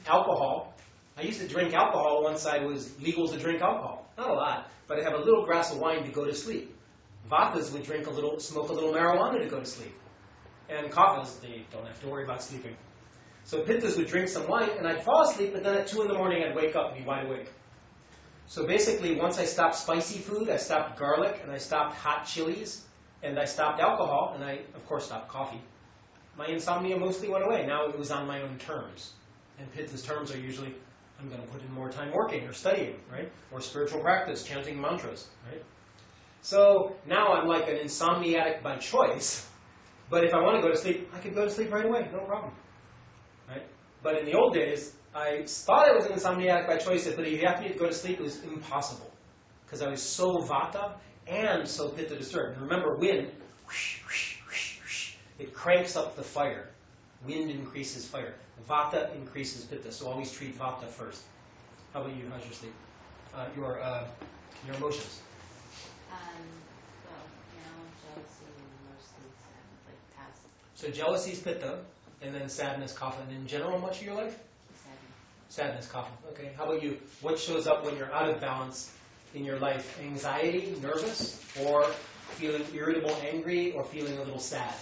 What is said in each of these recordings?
alcohol. I used to drink alcohol once I was legal to drink alcohol. Not a lot, but I'd have a little glass of wine to go to sleep. Vatas would smoke a little marijuana to go to sleep. And kaphas, they don't have to worry about sleeping. So pittas would drink some wine, and I'd fall asleep, but then at 2 in the morning I'd wake up and be wide awake. So basically, once I stopped spicy food, I stopped garlic, and I stopped hot chilies, and I stopped alcohol, and I, of course, stopped coffee. My insomnia mostly went away. Now it was on my own terms. And pitta's terms are usually, I'm going to put in more time working or studying, right? Or spiritual practice, chanting mantras, right? So now I'm like an insomniac by choice, but if I want to go to sleep, I could go to sleep right away, no problem, right? But in the old days, I thought I was an insomniac by choice, but if you asked me to go to sleep, it was impossible, because I was so vata and so pitta disturbed. And remember, wind, whoosh, whoosh, whoosh, whoosh, it cranks up the fire. Wind increases fire. Vata increases pitta, so always treat vata first. How about you? How's your sleep? Your emotions? Jealousy and mostly sad, like past. So jealousy is pitta, and then sadness, kapha. And in general, much of your life? Sadness, kapha. Okay. How about you? What shows up when you're out of balance in your life? Anxiety, nervous, or feeling irritable, angry, or feeling a little sad?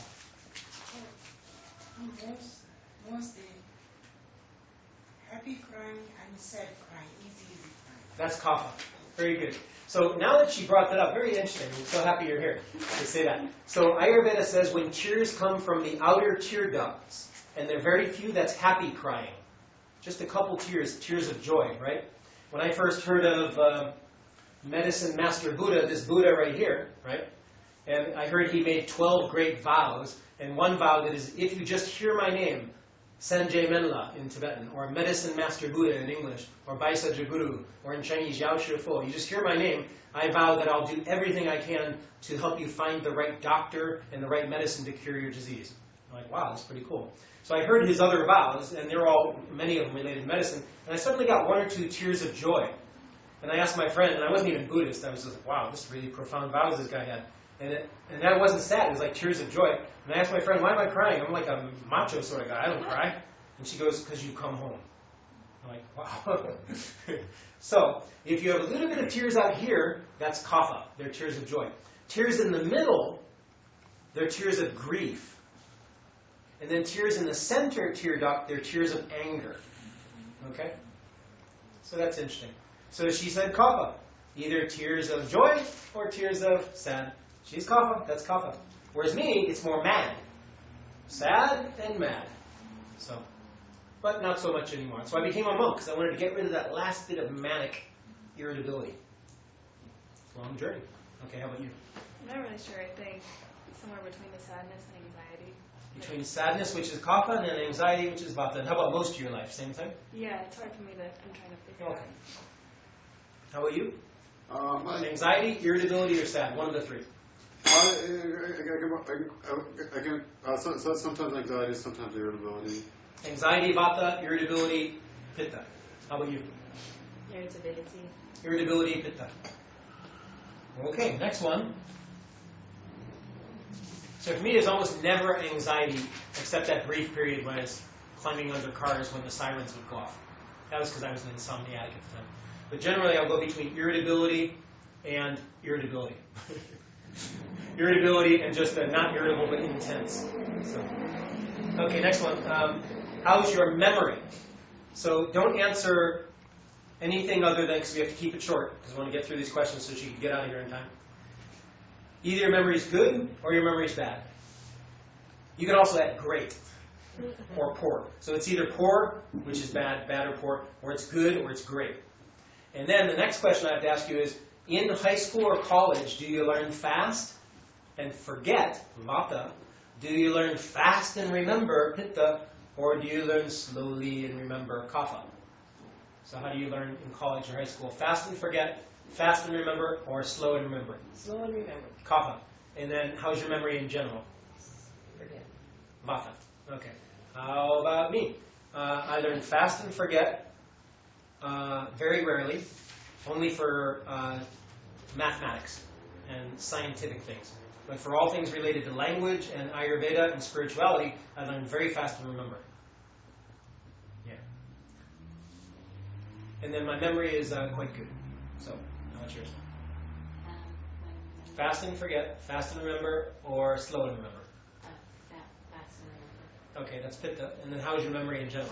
Mostly happy crying and sad crying, easy crying. That's kapha. Very good. So now that she brought that up, very interesting. I'm so happy you're here to say that. So Ayurveda says when tears come from the outer tear ducts, and they're very few, that's happy crying. Just a couple tears, tears of joy, right? When I first heard of medicine master Buddha, this Buddha right here, right? And I heard he made 12 great vows, and one vow that is, if you just hear my name, Sanjay Menla in Tibetan, or Medicine Master Buddha in English, or Baisa Jaguru, or in Chinese Yao Shi Fu, you just hear my name, I vow that I'll do everything I can to help you find the right doctor and the right medicine to cure your disease. I'm like, wow, that's pretty cool. So I heard his other vows, and they're all, many of them related to medicine, and I suddenly got 1 or 2 tears of joy. And I asked my friend, and I wasn't even Buddhist, I was just like, wow, this is really profound vows this guy had. And that wasn't sad, it was like tears of joy. And I asked my friend, why am I crying? I'm like a macho sort of guy, I don't cry. And she goes, because you come home. I'm like, wow. So, if you have a little bit of tears out here, that's kapha, they're tears of joy. Tears in the middle, they're tears of grief. And then tears in the center tear duct, they're tears of anger. Okay? So that's interesting. So she said kapha, either tears of joy or tears of sad. She's kapha, that's kapha. Whereas me, it's more mad. Sad and mad. So, but not so much anymore. So I became a monk because I wanted to get rid of that last bit of manic irritability. It's a long journey. Okay, how about you? I'm not really sure. I think somewhere between the sadness and anxiety. Between sadness, which is kapha, and then anxiety, which is vata. And how about most of your life? Same thing? Yeah, it's hard for me to, I'm trying to figure Okay. out. How about you? Anxiety, irritability, or sad? One of the three. Sometimes anxiety, sometimes irritability. Anxiety, vata, irritability, pitta. How about you? Irritability. Irritability, pitta. Okay, next one. So for me, there's almost never anxiety, except that brief period when I was climbing under cars when the sirens would go off. That was because I was an insomniac at the time. But generally, I'll go between irritability and irritability. Irritability and just not irritable but intense. So, okay, next one. How's your memory? So don't answer anything other than, because we have to keep it short, because we want to get through these questions so she can get out of here in time. Either your memory is good or your memory is bad. You can also add great or poor. So it's either poor, which is bad, bad or poor, or it's good or it's great. And then the next question I have to ask you is, in high school or college, do you learn fast and forget, vata? Do you learn fast and remember, pitta? Or do you learn slowly and remember, kapha? So how do you learn in college or high school? Fast and forget, fast and remember, or slow and remember? Slow and remember. Kapha. And then how's your memory in general? Forget. Vata. Okay. How about me? I learn fast and forget, very rarely, only for mathematics and scientific things. But for all things related to language and Ayurveda and spirituality, I learn very fast and remember. Yeah. And then my memory is quite good. So, now it's yours. Fast and forget, fast and remember, or slow and remember. Fast and remember. Okay, that's pitta. And then how is your memory in general?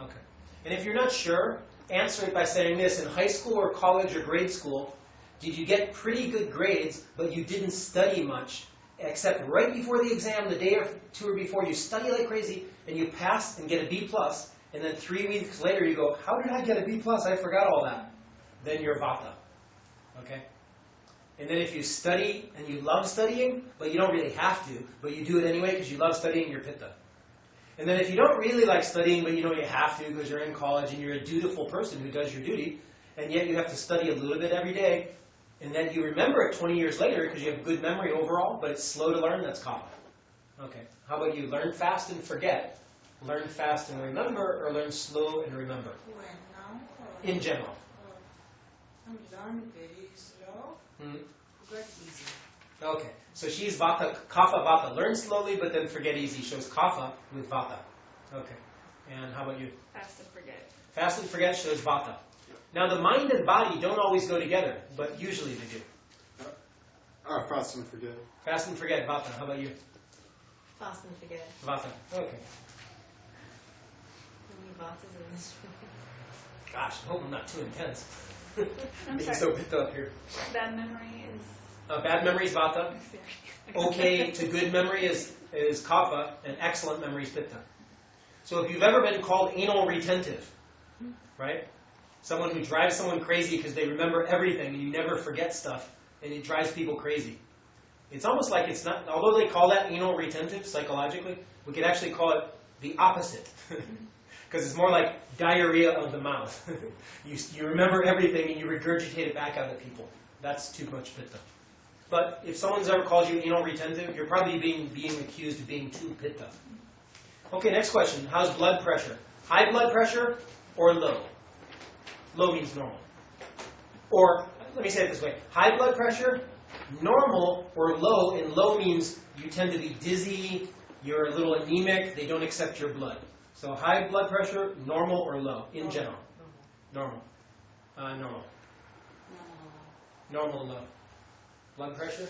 Okay. And if you're not sure, answer it by saying this. In high school or college or grade school, did you get pretty good grades, but you didn't study much, except right before the exam, the day or two before, you study like crazy, and you pass and get a B+, and then 3 weeks later you go, how did I get a B+? I forgot all that. Then you're vata. Okay? And then if you study and you love studying, but you don't really have to, but you do it anyway because you love studying, you're pitta. And then if you don't really like studying, but you know you have to because you're in college and you're a dutiful person who does your duty, and yet you have to study a little bit every day, and then you remember it 20 years later because you have good memory overall, but it's slow to learn, that's kapha. Okay. How about you? Learn fast and forget. Learn fast and remember, or learn slow and remember? When now? In general. I'm learn very slow. Forget easy. Okay. So she's vata, kapha, vata. Learn slowly, but then forget easy. Shows kapha with vata. Okay. And how about you? Fast and forget. Fast and forget shows vata. Now the mind and body don't always go together, but usually they do. Fast and forget. Fast and forget, vata. How about you? Fast and forget. Vata. Okay. How many vatas in this room? Gosh, I hope I'm not too intense. I'm Being so sorry. picked up here. Bad memory is Bad memory is vata. very... Okay to good memory is kapha, and excellent memory is pitta. So if you've ever been called anal retentive, right? Someone who drives someone crazy because they remember everything and you never forget stuff, and it drives people crazy. It's almost like it's not, although they call that anal retentive psychologically, we could actually call it the opposite. Because it's more like diarrhea of the mouth. you remember everything and you regurgitate it back out at people. That's too much pitta. But if someone's ever called you anal retentive, you're probably being accused of being too pitta. Okay, next question. How's blood pressure? High blood pressure or low? Low means normal. Or, let me say it this way. High blood pressure, normal or low, and low means you tend to be dizzy, you're a little anemic, they don't accept your blood. So high blood pressure, normal or low, in general? Normal. Normal. Normal or low? Blood pressure?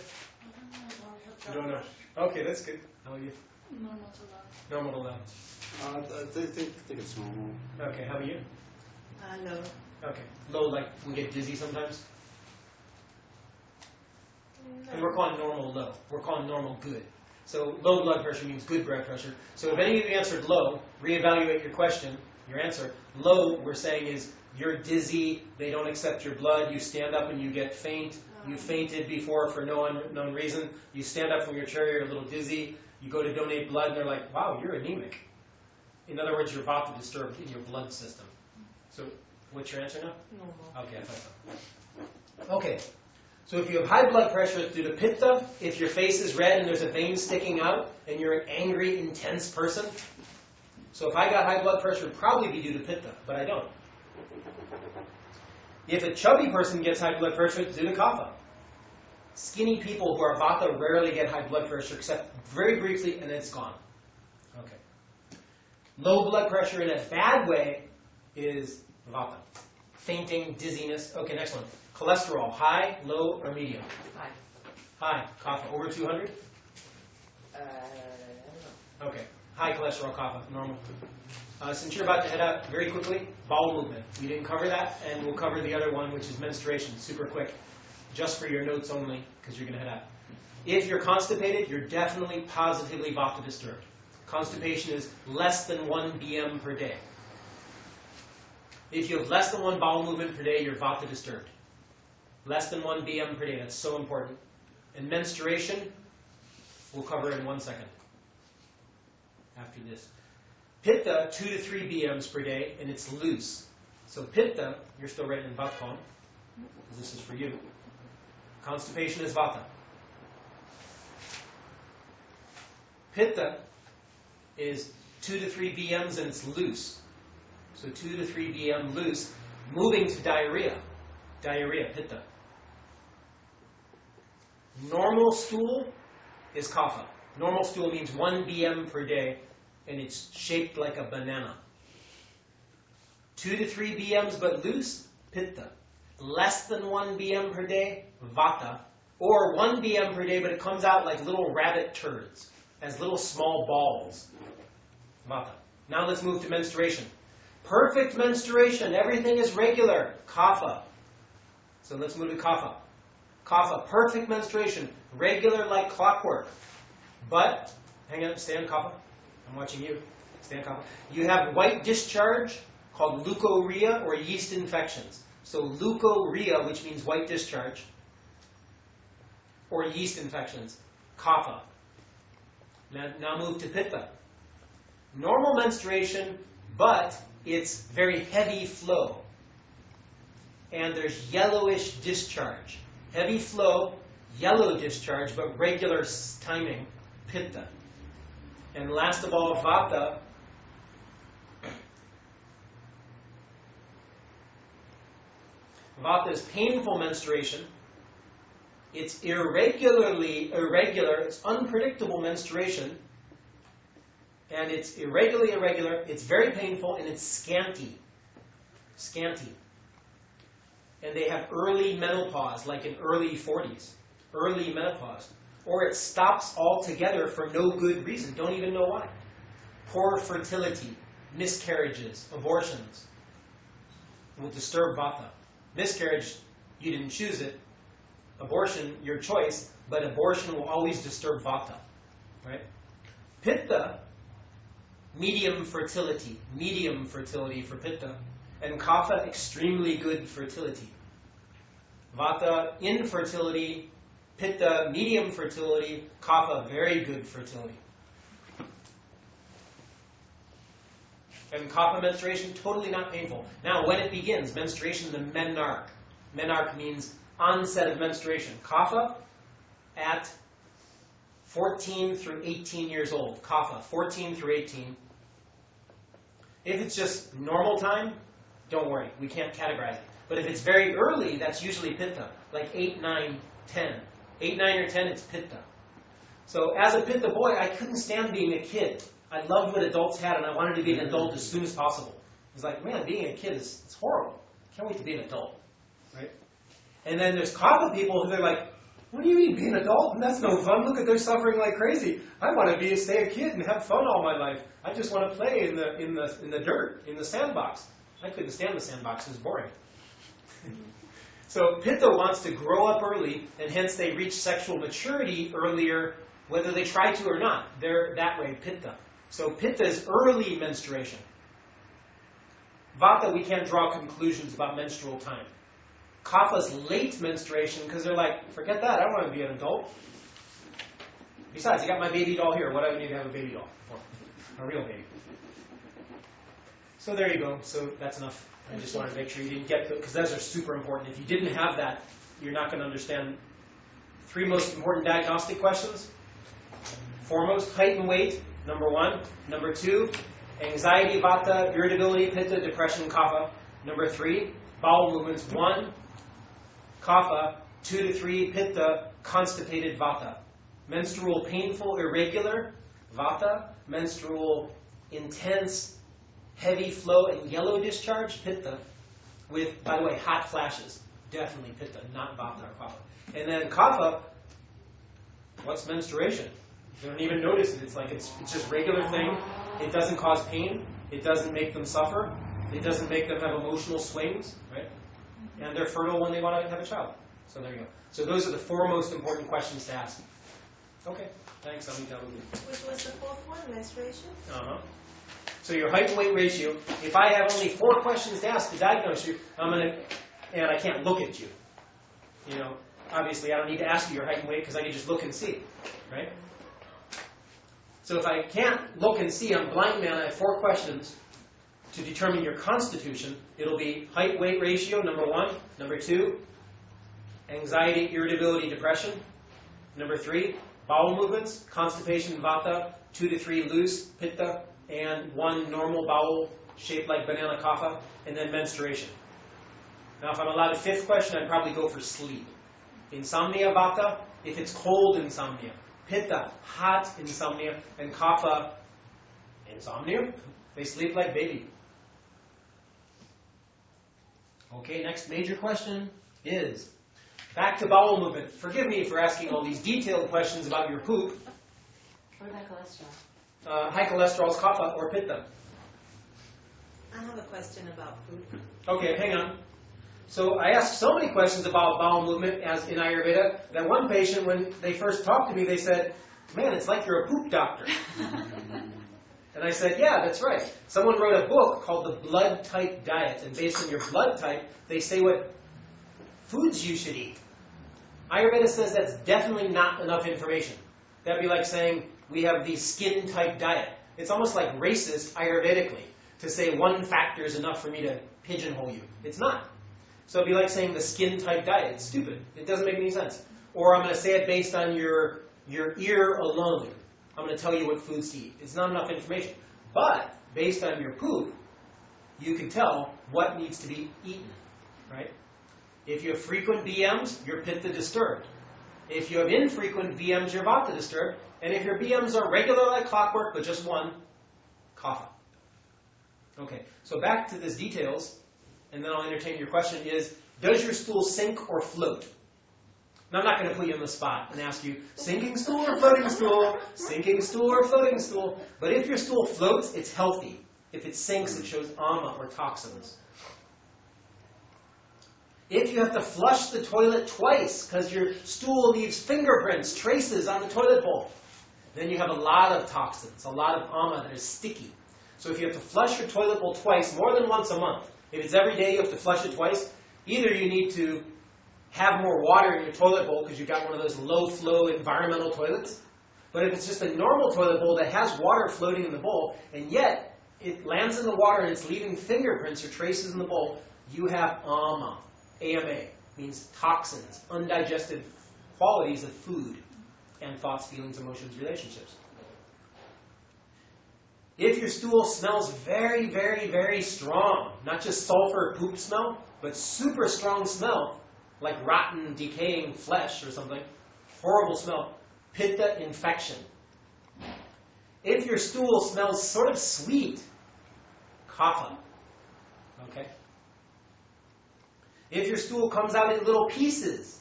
You don't know. Okay, that's good. How about you? normal to low. Normal to low. I think it's normal. Okay, how about you? Low. Okay. Low, like we get dizzy sometimes? No. And we're calling normal low. We're calling normal good. So low blood pressure means good blood pressure. So if any of you answered low, reevaluate your question, your answer. Low, we're saying, is you're dizzy, they don't accept your blood, you stand up and you get faint. You fainted before for no unknown reason. You stand up from your chair, you're a little dizzy. You go to donate blood and they're like, wow, you're anemic. In other words, you're vata disturbed in your blood system. So what's your answer now? Normal. Okay, I thought so. Okay. So if you have high blood pressure, it's due to pitta. If your face is red and there's a vein sticking out and you're an angry, intense person. So if I got high blood pressure, it'd probably be due to pitta, but I don't. If a chubby person gets high blood pressure, it's due to kapha. Skinny people who are vata rarely get high blood pressure, except very briefly, and then it's gone. Okay. Low blood pressure in a bad way is vata. Fainting, dizziness. Okay, next one. Cholesterol, high, low, or medium? High. High, kapha. Over 200? I don't know. Okay. High cholesterol, kapha, normal. Since you're about to head out very quickly, bowel movement. We didn't cover that, and we'll cover the other one, which is menstruation, super quick. Just for your notes only, because you're going to head out. If you're constipated, you're definitely positively vata disturbed. Constipation is less than 1 BM per day. If you have less than 1 bowel movement per day, you're vata disturbed. Less than 1 BM per day, that's so important. And menstruation, we'll cover in 1 second. After this. Pitta, 2 to 3 BMs per day, and it's loose. So pitta, you're still writing in Bhat column, because this is for you. Constipation is vata. Pitta is 2 to 3 BMs and it's loose. So 2 to 3 BM loose, moving to diarrhea. Diarrhea, pitta. Normal stool is kapha. Normal stool means 1 BM per day, and it's shaped like a banana. 2 to 3 BMs but loose, pitta. Less than 1 BM per day, vata. Or 1 BM per day, but it comes out like little rabbit turds, as little small balls, vata. Now let's move to menstruation. Perfect menstruation, everything is regular, kapha. So let's move to kapha. Kapha, perfect menstruation, regular like clockwork. But, hang on, stay on kapha. I'm watching you. Stay on kapha. You have white discharge called leukorrhea or yeast infections. So leukorrhea, which means white discharge, or yeast infections, kapha. Now move to pitta. Normal menstruation, but it's very heavy flow. And there's yellowish discharge. Heavy flow, yellow discharge, but regular timing, pitta. And last of all, vata. Vata is painful menstruation. It's irregular, it's unpredictable menstruation. And it's irregular, it's very painful, and it's scanty. Scanty. And they have early menopause, like in early 40s. Early menopause. Or it stops altogether for no good reason. Don't even know why. Poor fertility, miscarriages, abortions will disturb vata. Miscarriage, you didn't choose it. Abortion, your choice, but abortion will always disturb vata. Right? Pitta, medium fertility for pitta. And kapha, extremely good fertility. Vata, infertility. Pitta, medium fertility. Kapha, very good fertility. And kapha menstruation, totally not painful. Now, when it begins, menstruation, the menarche. Menarche means onset of menstruation. Kapha at 14 through 18 years old. Kapha, 14 through 18. If it's just normal time, don't worry, we can't categorize it. But if it's very early, that's usually pitta, like 8, 9, 10. 8, 9, or 10, it's pitta. So as a pitta boy, I couldn't stand being a kid. I loved what adults had, and I wanted to be an adult as soon as possible. It's like, man, being a kid it's horrible. Can't wait to be an adult, right? And then there's kapha people who they're like, what do you mean, be an adult? That's no fun. Look at they're suffering like crazy. I want to stay a kid and have fun all my life. I just want to play in the dirt, in the sandbox. I couldn't stand the sandbox. It was boring. So pitta wants to grow up early, and hence they reach sexual maturity earlier, whether they try to or not. They're that way, pitta. So pitta is early menstruation. Vata, we can't draw conclusions about menstrual time. Kapha's late menstruation, because they're like, forget that, I don't want to be an adult. Besides, I got my baby doll here. What do I need to have a baby doll for? A real baby. So there you go. So that's enough. I just wanted to make sure you didn't get, because those are super important. If you didn't have that, you're not going to understand 3 most important diagnostic questions. Foremost, height and weight, number 1. Number 2, anxiety, vata, irritability, pitta, depression, kapha. Number 3, bowel movements, 1, kapha, 2 to 3, pitta, constipated, vata. Menstrual painful, irregular, vata. Menstrual intense, heavy flow and yellow discharge, pitta, with, by the way, hot flashes. Definitely pitta, not vata or kapha. And then kapha, what's menstruation? You don't even notice it. It's like it's just regular thing. It doesn't cause pain. It doesn't make them suffer. It doesn't make them have emotional swings, right? And they're fertile when they want to have a child. So there you go. So those are the 4 most important questions to ask. Okay, thanks. I'll meet that with you. Which was the 4th one, menstruation? Uh-huh. So your height and weight ratio, if I have only 4 questions to ask to diagnose you, and I can't look at you. You know, obviously I don't need to ask you your height and weight because I can just look and see, right? So if I can't look and see, I'm blind man, I have 4 questions to determine your constitution. It'll be height, weight ratio, number 1. Number 2, anxiety, irritability, depression. Number 3, bowel movements, constipation, vata. 2 to 3, loose, pitta. And 1, normal bowel, shaped like banana, kapha. And then menstruation. Now if I'm allowed a 5th question, I'd probably go for sleep. Insomnia, vata. If it's cold, insomnia. Pitta, hot insomnia. And kapha, insomnia. They sleep like baby. Okay, next major question is, back to bowel movement. Forgive me for asking all these detailed questions about your poop. What about cholesterol? High cholesterol is kapha or pitta. I have a question about poop. Okay, hang on. So I asked so many questions about bowel movement as in Ayurveda that one patient, when they first talked to me, they said, "Man, it's like you're a poop doctor." And I said, "Yeah, that's right. Someone wrote a book called The Blood Type Diet, and based on your blood type, they say what foods you should eat." Ayurveda says that's definitely not enough information. That'd be like saying we have the skin type diet. It's almost like racist Ayurvedically to say one factor is enough for me to pigeonhole you. It's not. So it'd be like saying the skin type diet. It's stupid. It doesn't make any sense. Or I'm going to say it based on your ear alone. I'm going to tell you what foods to eat. It's not enough information. But based on your poop, you can tell what needs to be eaten, right? If you have frequent BMs, you're pitta disturbed. If you have infrequent BMs, you're vata disturbed. And if your BMs are regular like clockwork, but just one, kapha. Okay, so back to these details, and then I'll entertain your question is, does your stool sink or float? Now, I'm not going to put you on the spot and ask you, sinking stool or floating stool? Sinking stool or floating stool? But if your stool floats, it's healthy. If it sinks, it shows ama or toxins. If you have to flush the toilet twice because your stool leaves fingerprints, traces on the toilet bowl, then you have a lot of toxins, a lot of ama that is sticky. So if you have to flush your toilet bowl twice, more than once a month, if it's every day you have to flush it twice, either you need to have more water in your toilet bowl because you've got one of those low-flow environmental toilets. But if it's just a normal toilet bowl that has water floating in the bowl, and yet it lands in the water and it's leaving fingerprints or traces in the bowl, you have ama. AMA means toxins, undigested qualities of food, and thoughts, feelings, emotions, relationships. If your stool smells very, very, very strong, not just sulfur poop smell, but super strong smell, like rotten, decaying flesh or something, horrible smell, pitta infection. If your stool smells sort of sweet, kapha. Okay? If your stool comes out in little pieces,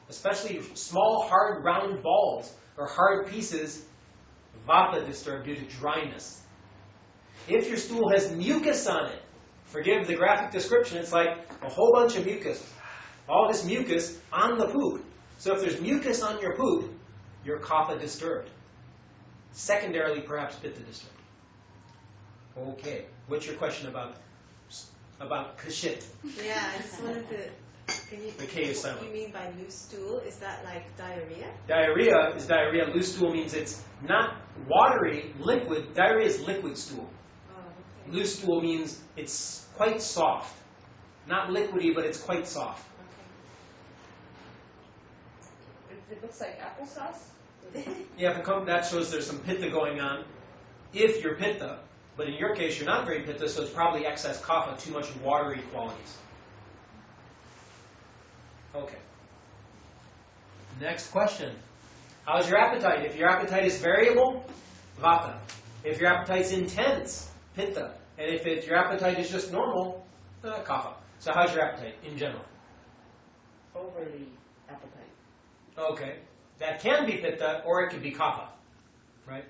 especially small, hard, round balls or hard pieces, vata disturbed due to dryness. If your stool has mucus on it, forgive the graphic description, it's like a whole bunch of mucus. All this mucus on the poop. So if there's mucus on your poop, you're kapha disturbed. Secondarily, perhaps pitta disturbed. Okay, what's your question about kashit? Yeah, I just wanted to. The K is silent. What do you mean by loose stool? Is that like diarrhea? Diarrhea is diarrhea. Loose stool means it's not watery, liquid. Diarrhea is liquid stool. Oh, okay. Loose stool means it's quite soft. Not liquidy, but it's quite soft. It looks like applesauce. Yeah, that shows there's some pitta going on. If you're pitta, but in your case you're not very pitta, so it's probably excess kapha, too much watery qualities. Okay. Next question. How's your appetite? If your appetite is variable, vata. If your appetite's intense, pitta. And if your appetite is just normal, kapha. So how's your appetite in general? Overly appetite. Okay. That can be pitta, or it could be kapha. Right?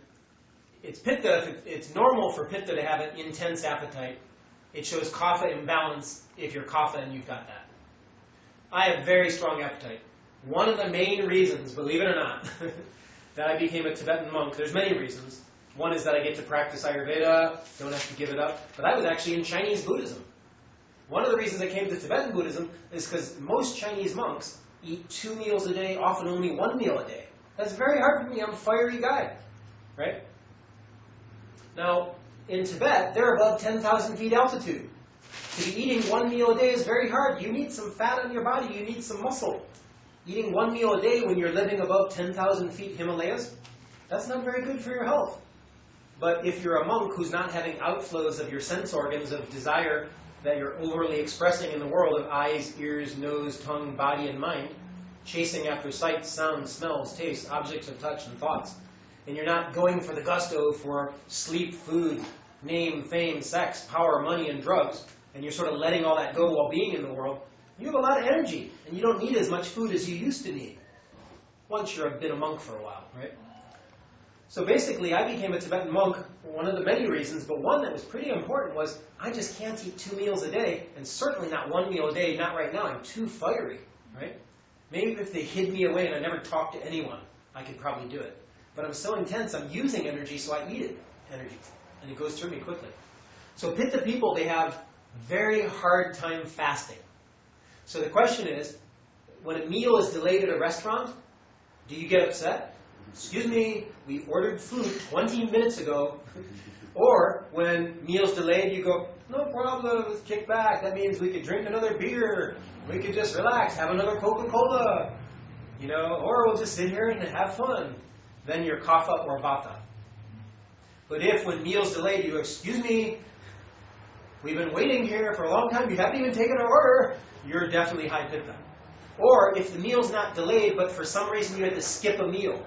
It's pitta. If it's normal for pitta to have an intense appetite. It shows kapha imbalance if you're kapha and you've got that. I have very strong appetite. One of the main reasons, believe it or not, that I became a Tibetan monk, there's many reasons. One is that I get to practice Ayurveda, don't have to give it up. But I was actually in Chinese Buddhism. One of the reasons I came to Tibetan Buddhism is because most Chinese monks eat 2 meals a day, often only 1 meal a day. That's very hard for me. I'm a fiery guy. Right? Now, in Tibet, they're above 10,000 feet altitude. To be eating 1 meal a day is very hard. You need some fat on your body. You need some muscle. Eating 1 meal a day when you're living above 10,000 feet Himalayas, that's not very good for your health. But if you're a monk who's not having outflows of your sense organs of desire that you're overly expressing in the world of eyes, ears, nose, tongue, body, and mind, chasing after sights, sounds, smells, tastes, objects of touch, and thoughts, and you're not going for the gusto for sleep, food, name, fame, sex, power, money, and drugs, and you're sort of letting all that go while being in the world, you have a lot of energy, and you don't need as much food as you used to need. Once you've been a monk for a while, right? So basically, I became a Tibetan monk for one of the many reasons, but one that was pretty important was I just can't eat 2 meals a day, and certainly not 1 meal a day, not right now. I'm too fiery, right? Maybe if they hid me away and I never talked to anyone, I could probably do it. But I'm so intense, I'm using energy, so I eat it, energy, and it goes through me quickly. So Pitta people, they have very hard time fasting. So the question is, when a meal is delayed at a restaurant, do you get upset? Excuse me, we ordered food 20 minutes ago. Or when meal's delayed, you go, no problem, let's kick back. That means we could drink another beer. We could just relax, have another Coca-Cola. You know, or we'll just sit here and have fun. Then you're kapha or vata. But if when meal's delayed, you go, excuse me, we've been waiting here for a long time, you haven't even taken our order, you're definitely high pitta. Or if the meal's not delayed, but for some reason you had to skip a meal,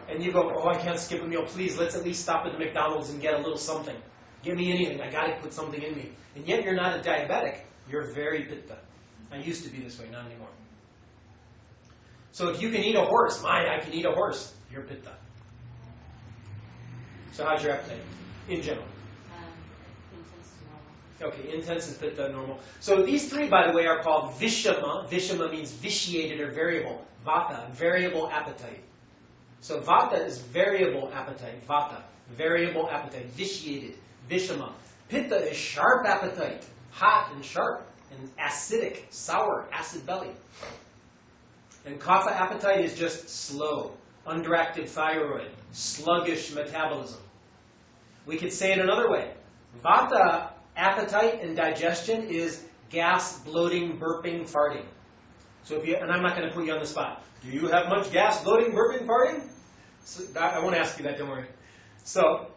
and you go, oh, I can't skip a meal, please, let's at least stop at the McDonald's and get a little something. Give me anything, I gotta put something in me. And yet you're not a diabetic, you're very pitta. I used to be this way, not anymore. So if you can eat a horse, I can eat a horse, you're pitta. So how's your appetite, in general? Intense to normal. Okay, intense is pitta, normal. So these three, by the way, are called vishama. Vishama means vitiated or variable. Vata, variable appetite. So vata is variable appetite. Vata, variable appetite, vitiated. Vishama. Pitta is sharp appetite, hot and sharp, and acidic, sour, acid belly. And kapha appetite is just slow, underactive thyroid, sluggish metabolism. We could say it another way. Vata appetite and digestion is gas, bloating, burping, farting. So if you, and I'm not going to put you on the spot. Do you have much gas, bloating, burping, farting? So I won't ask you that, don't worry. So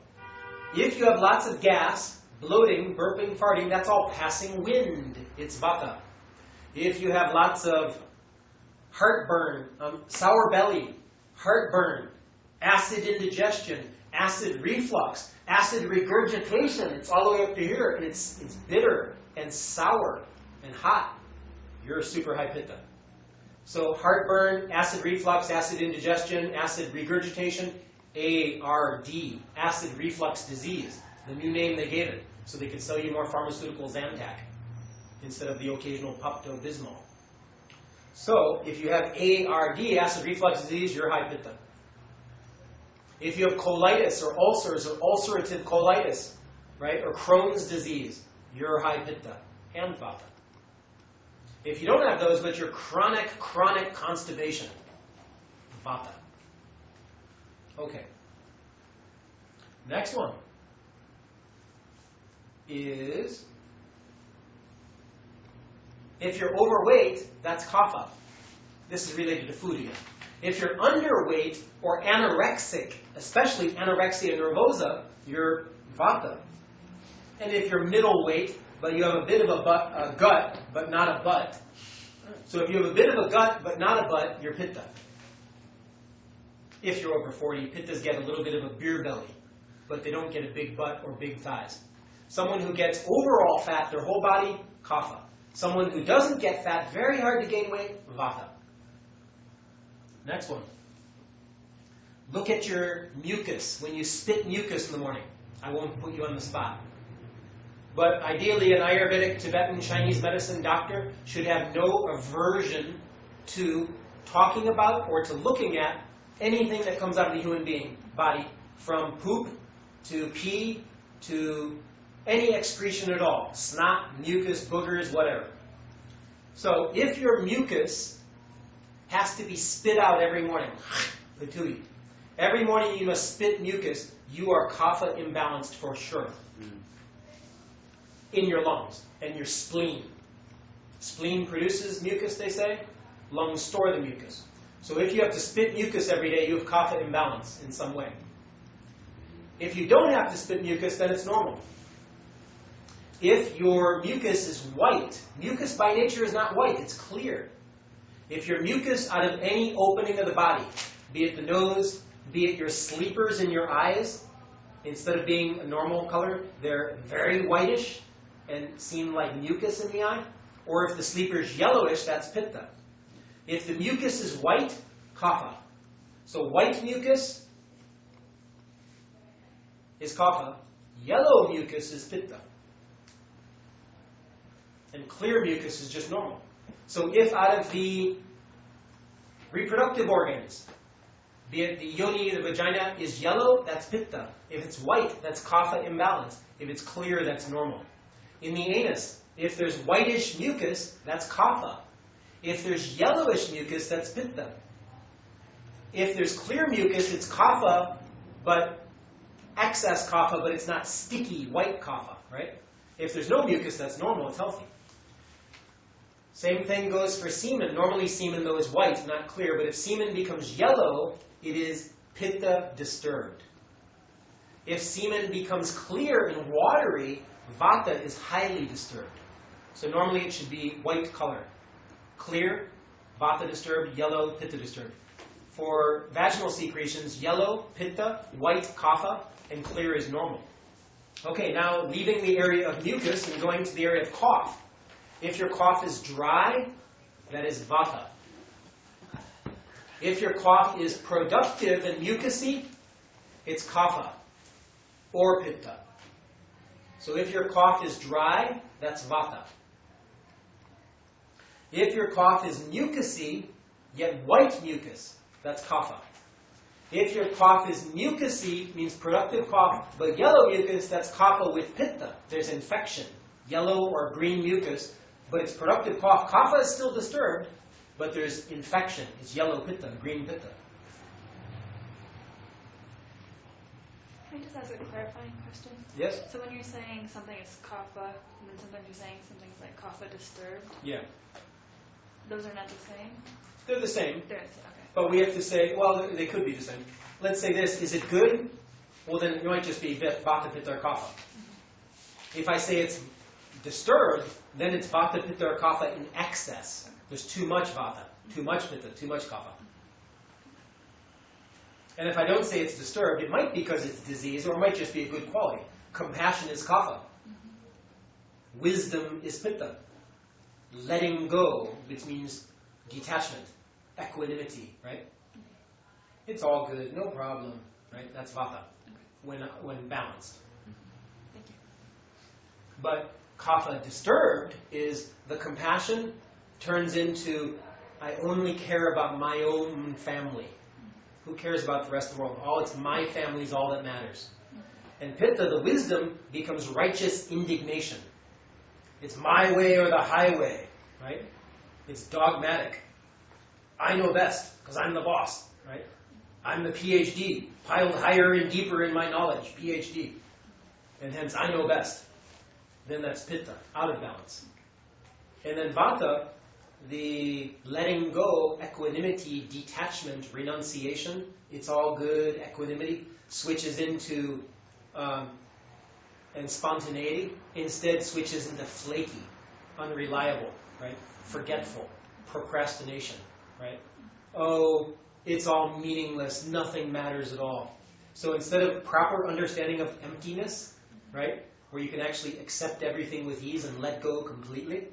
if you have lots of gas, bloating, burping, farting, that's all passing wind. It's vata. If you have lots of heartburn, sour belly, heartburn, acid indigestion, acid reflux, acid regurgitation, it's all the way up to here, and it's bitter and sour and hot, you're super high pitta. So heartburn, acid reflux, acid indigestion, acid regurgitation, ARD, acid reflux disease, the new name they gave it, so they could sell you more pharmaceutical Zantac instead of the occasional Pepto-Bismol. So if you have ARD, acid reflux disease, you're high pitta. If you have colitis or ulcers or ulcerative colitis, right, or Crohn's disease, you're high pitta and vata. If you don't have those, but you're chronic constipation, vata. Okay. Next one is, if you're overweight, that's kapha. This is related to food again. If you're underweight or anorexic, especially anorexia nervosa, you're vata. And if you're middleweight, but you have a bit of a gut, but not a butt. So if you have a bit of a gut, but not a butt, you're pitta. If you're over 40, pittas get a little bit of a beer belly, but they don't get a big butt or big thighs. Someone who gets overall fat, their whole body, kapha. Someone who doesn't get fat, very hard to gain weight, vata. Next one. Look at your mucus. When you spit mucus in the morning, I won't put you on the spot. But ideally, an Ayurvedic, Tibetan, Chinese medicine doctor should have no aversion to talking about or to looking at anything that comes out of the human being body, from poop to pee to any excretion at all. Snot, mucus, boogers, whatever. So if your mucus has to be spit out every morning, patui, every morning you must spit mucus, you are kapha imbalanced for sure. In your lungs and your spleen. Spleen produces mucus, they say. Lungs store the mucus. So if you have to spit mucus every day, you have kapha imbalance in some way. If you don't have to spit mucus, then it's normal. If your mucus is white, mucus by nature is not white, it's clear. If your mucus out of any opening of the body, be it the nose, be it your sleepers in your eyes, instead of being a normal color, they're very whitish, and seem like mucus in the eye. Or if the sleeper is yellowish, that's pitta. If the mucus is white, kapha. So white mucus is kapha. Yellow mucus is pitta. And clear mucus is just normal. So if out of the reproductive organs, be it the yoni, the vagina, is yellow, that's pitta. If it's white, that's kapha imbalance. If it's clear, that's normal. In the anus, if there's whitish mucus, that's kapha. If there's yellowish mucus, that's pitta. If there's clear mucus, it's kapha, but excess kapha, but it's not sticky white kapha, right? If there's no mucus, that's normal, it's healthy. Same thing goes for semen. Normally semen, though, is white, not clear, but if semen becomes yellow, it is pitta disturbed. If semen becomes clear and watery, vata is highly disturbed. So normally it should be white color. Clear, vata disturbed, yellow, pitta disturbed. For vaginal secretions, yellow, pitta, white, kapha, and clear is normal. Okay, now leaving the area of mucus and going to the area of cough. If your cough is dry, that is vata. If your cough is productive and mucousy, it's kapha or pitta. So if your cough is dry, that's vata. If your cough is mucousy, yet white mucus, that's kapha. If your cough is mucousy, means productive cough, but yellow mucus, that's kapha with pitta. There's infection, yellow or green mucus, but it's productive cough. Kapha is still disturbed, but there's infection. It's yellow pitta, green pitta. Can I just ask a clarifying question? Yes? So when you're saying something is kapha, and then sometimes you're saying something's like kapha disturbed, Yeah. those are not the same? They're the same, They're the same, okay. but we have to say, well, they could be the same. Let's say this, is it good? Well, then it might just be vata-pitta-kapha. If I say it's disturbed, then it's vata-pitta-kapha in excess. There's too much vata, too much pitta, too much kapha. And if I don't say it's disturbed, it might be because it's disease, or it might just be a good quality. Compassion is kapha. Wisdom is pitta. Letting go, which means detachment, equanimity, right? It's all good, no problem, right? That's vata, when balanced. Thank you. But kapha disturbed is the compassion turns into, I only care about my own family. Who cares about the rest of the world? All it's my family is all that matters. And pitta, the wisdom, becomes righteous indignation. It's my way or the highway, right? It's dogmatic. I know best because I'm the boss, right? I'm the PhD, piled higher and deeper in my knowledge, PhD. And hence, I know best. Then that's pitta, out of balance. And then vata, the letting go, equanimity, detachment, renunciation, it's all good, equanimity, switches into, and spontaneity, instead switches into flaky, unreliable, right? Forgetful, procrastination, right? Oh, it's all meaningless, nothing matters at all. So instead of proper understanding of emptiness, right, where you can actually accept everything with ease and let go completely.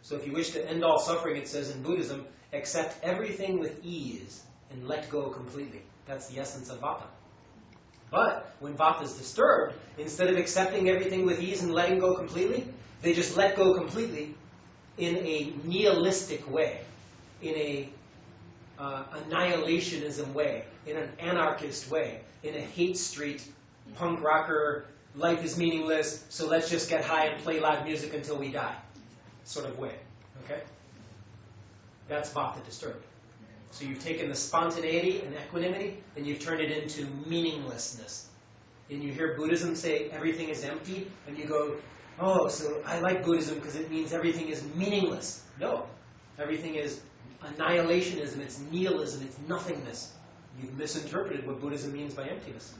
So if you wish to end all suffering, it says in Buddhism, accept everything with ease and let go completely. That's the essence of vata. But when vata is disturbed, instead of accepting everything with ease and letting go completely, they just let go completely in a nihilistic way, in a annihilationism way, in an anarchist way, in a hate street, punk rocker, life is meaningless, so let's just get high and play loud music until we die sort of way. Okay? That's vata disturbed. So you've taken the spontaneity and equanimity and you've turned it into meaninglessness. And you hear Buddhism say everything is empty, and you go, oh, so I like Buddhism because it means everything is meaningless. No. Everything is annihilationism, it's nihilism, it's nothingness. You've misinterpreted what Buddhism means by emptiness.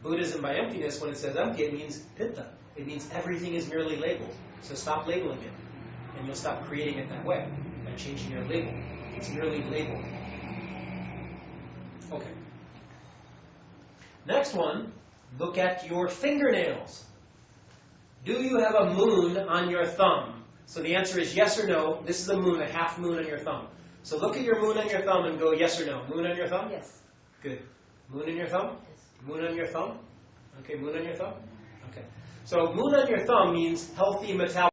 Buddhism by emptiness, when it says empty, it means pitta. It means everything is merely labeled. So stop labeling it. And you'll stop creating it that way by changing your label. It's merely labeled. Okay. Next one, look at your fingernails. Do you have a moon on your thumb? So the answer is yes or no. This is a moon, a half moon on your thumb. So look at your moon on your thumb and go yes or no. Moon on your thumb? Yes. Good. Moon on your thumb? Yes. Moon on your thumb? Okay, moon on your thumb? Okay. So moon on your thumb means healthy metabolism.